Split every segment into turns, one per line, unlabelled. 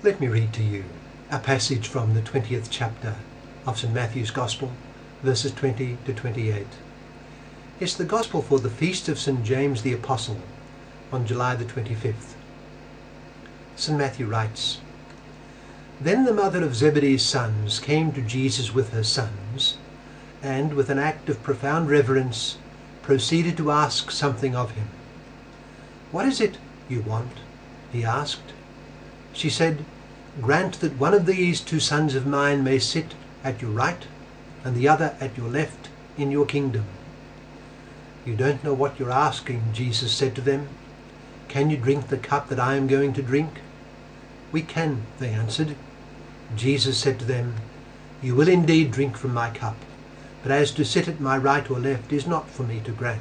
Let me read to you a passage from the 20th chapter of St. Matthew's Gospel, verses 20 to 28. It's the Gospel for the feast of St. James the Apostle on July the 25th. St. Matthew writes, "Then the mother of Zebedee's sons came to Jesus with her sons, and with an act of profound reverence proceeded to ask something of him. 'What is it you want?' he asked. She said, 'Grant that one of these two sons of mine may sit at your right and the other at your left in your kingdom.' 'You don't know what you're asking,' Jesus said to them. 'Can you drink the cup that I am going to drink?' 'We can,' they answered. Jesus said to them, 'You will indeed drink from my cup, but as to sit at my right or left is not for me to grant.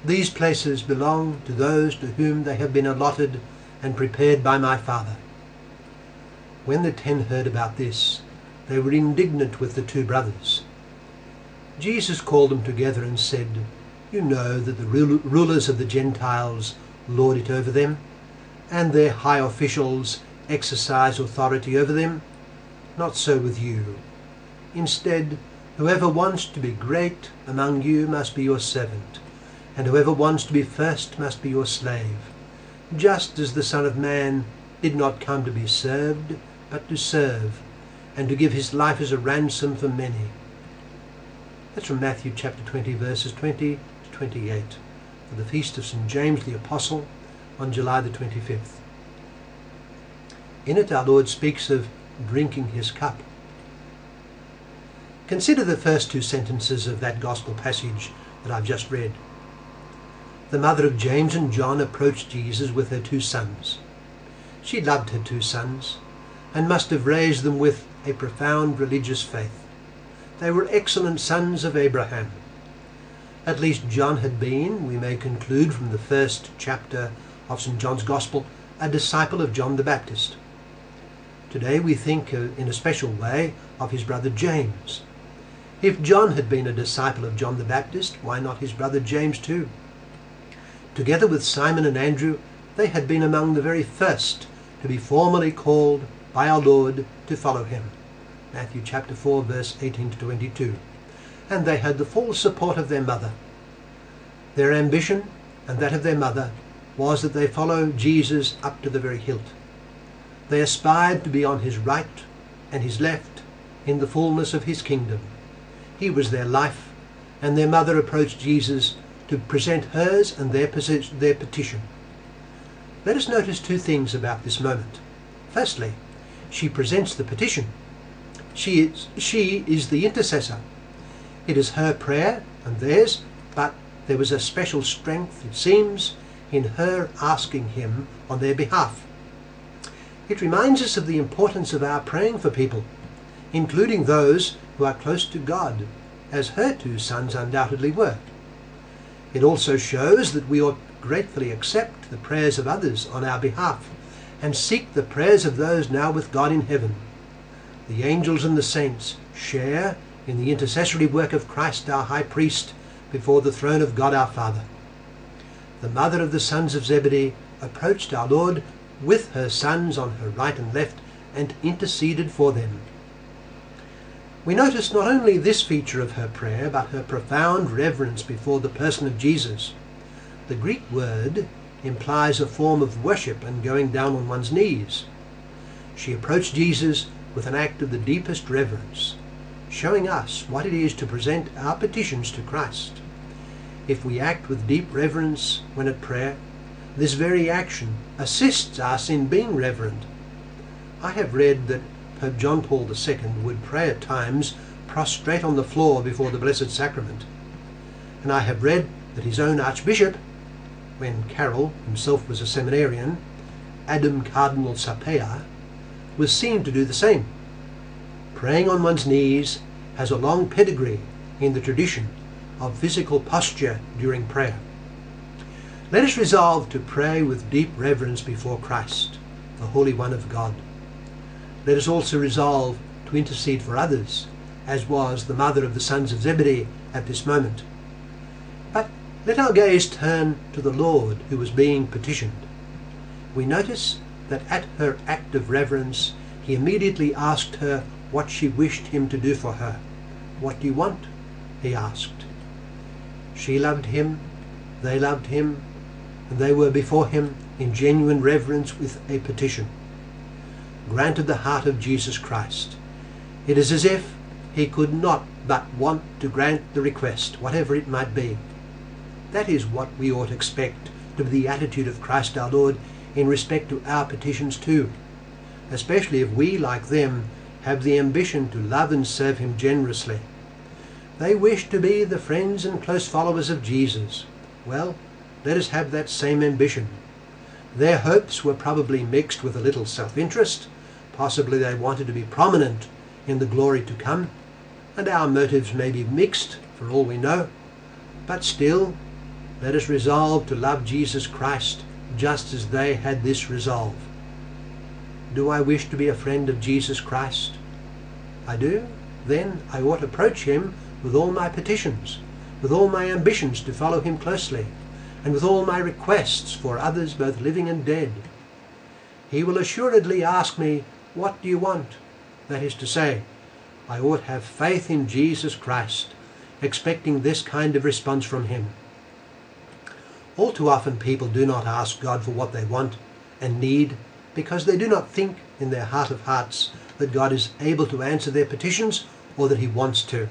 These places belong to those to whom they have been allotted and prepared by my Father.' When the 10 heard about this, they were indignant with the 2 brothers. Jesus called them together and said, 'You know that the rulers of the Gentiles lord it over them, and their high officials exercise authority over them. Not so with you. Instead, whoever wants to be great among you must be your servant, and whoever wants to be first must be your slave, just as the Son of Man did not come to be served, but to serve, and to give his life as a ransom for many." That's from Matthew chapter 20, verses 20 to 28, for the feast of St. James the Apostle on July the 25th. In it our Lord speaks of drinking his cup. Consider the first 2 sentences of that gospel passage that I've just read. The mother of James and John approached Jesus with her 2 sons. She loved her 2 sons and must have raised them with a profound religious faith. They were excellent sons of Abraham. At least John had been, we may conclude from the first chapter of St. John's Gospel, a disciple of John the Baptist. Today we think in a special way of his brother James. If John had been a disciple of John the Baptist, why not his brother James too? Together with Simon and Andrew, they had been among the very first to be formally called by our Lord to follow him. Matthew chapter 4, verse 18 to 22. And they had the full support of their mother. Their ambition, and that of their mother, was that they follow Jesus up to the very hilt. They aspired to be on his right and his left in the fullness of his kingdom. He was their life, and their mother approached Jesus to present hers and their petition. Let us notice 2 things about this moment. Firstly, she presents the petition. She is the intercessor. It is her prayer and theirs, but there was a special strength, it seems, in her asking him on their behalf. It reminds us of the importance of our praying for people, including those who are close to God, as her 2 sons undoubtedly were. It also shows that we ought gratefully accept the prayers of others on our behalf and seek the prayers of those now with God in heaven. The angels and the saints share in the intercessory work of Christ our High Priest before the throne of God our Father. The mother of the sons of Zebedee approached our Lord with her sons on her right and left and interceded for them. We notice not only this feature of her prayer, but her profound reverence before the person of Jesus. The Greek word implies a form of worship and going down on one's knees. She approached Jesus with an act of the deepest reverence, showing us what it is to present our petitions to Christ. If we act with deep reverence when at prayer, this very action assists us in being reverent. I have read that Pope John Paul II would pray at times prostrate on the floor before the Blessed Sacrament. And I have read that his own Archbishop, when Carroll himself was a seminarian, Adam Cardinal Sapea, was seen to do the same. Praying on one's knees has a long pedigree in the tradition of physical posture during prayer. Let us resolve to pray with deep reverence before Christ, the Holy One of God. Let us also resolve to intercede for others, as was the mother of the sons of Zebedee at this moment. But let our gaze turn to the Lord who was being petitioned. We notice that at her act of reverence he immediately asked her what she wished him to do for her. "What do you want?" he asked. She loved him, they loved him, and they were before him in genuine reverence with a petition. Granted the heart of Jesus Christ. It is as if he could not but want to grant the request, whatever it might be. That is what we ought to expect to be the attitude of Christ our Lord in respect to our petitions too, especially if we, like them, have the ambition to love and serve him generously. They wish to be the friends and close followers of Jesus. Well, let us have that same ambition. Their hopes were probably mixed with a little self-interest. Possibly they wanted to be prominent in the glory to come, and our motives may be mixed for all we know. But still, let us resolve to love Jesus Christ just as they had this resolve. Do I wish to be a friend of Jesus Christ? I do? Then I ought to approach him with all my petitions, with all my ambitions to follow him closely, and with all my requests for others both living and dead. He will assuredly ask me, "What do you want?" That is to say, I ought have faith in Jesus Christ, expecting this kind of response from him. All too often people do not ask God for what they want and need because they do not think in their heart of hearts that God is able to answer their petitions or that he wants to.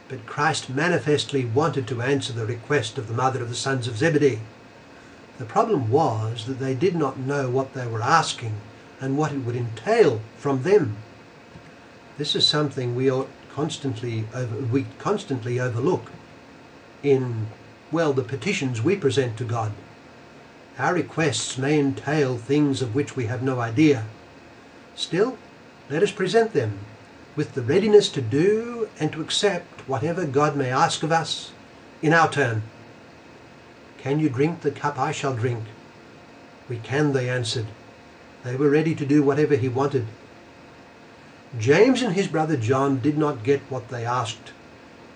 But Christ manifestly wanted to answer the request of the mother of the sons of Zebedee. The problem was that they did not know what they were asking and what it would entail from them. This is something we constantly overlook in, well, the petitions we present to God. Our requests may entail things of which we have no idea. Still, let us present them with the readiness to do and to accept whatever God may ask of us in our turn. "Can you drink the cup I shall drink?" "We can," they answered. They were ready to do whatever he wanted. James and his brother John did not get what they asked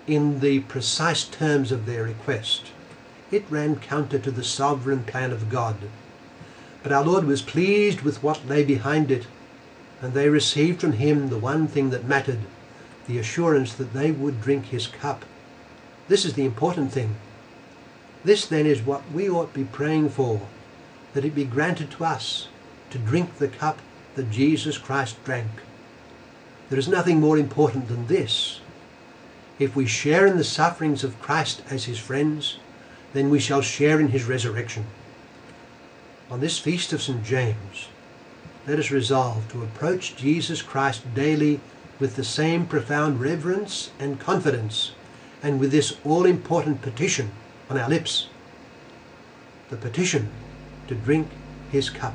in the precise terms of their request. It ran counter to the sovereign plan of God. But our Lord was pleased with what lay behind it, and they received from him the one thing that mattered, the assurance that they would drink his cup. This is the important thing. This then is what we ought to be praying for, that it be granted to us to drink the cup that Jesus Christ drank. There is nothing more important than this. If we share in the sufferings of Christ as his friends, then we shall share in his resurrection. On this feast of St. James, let us resolve to approach Jesus Christ daily with the same profound reverence and confidence, and with this all-important petition on our lips, the petition to drink his cup.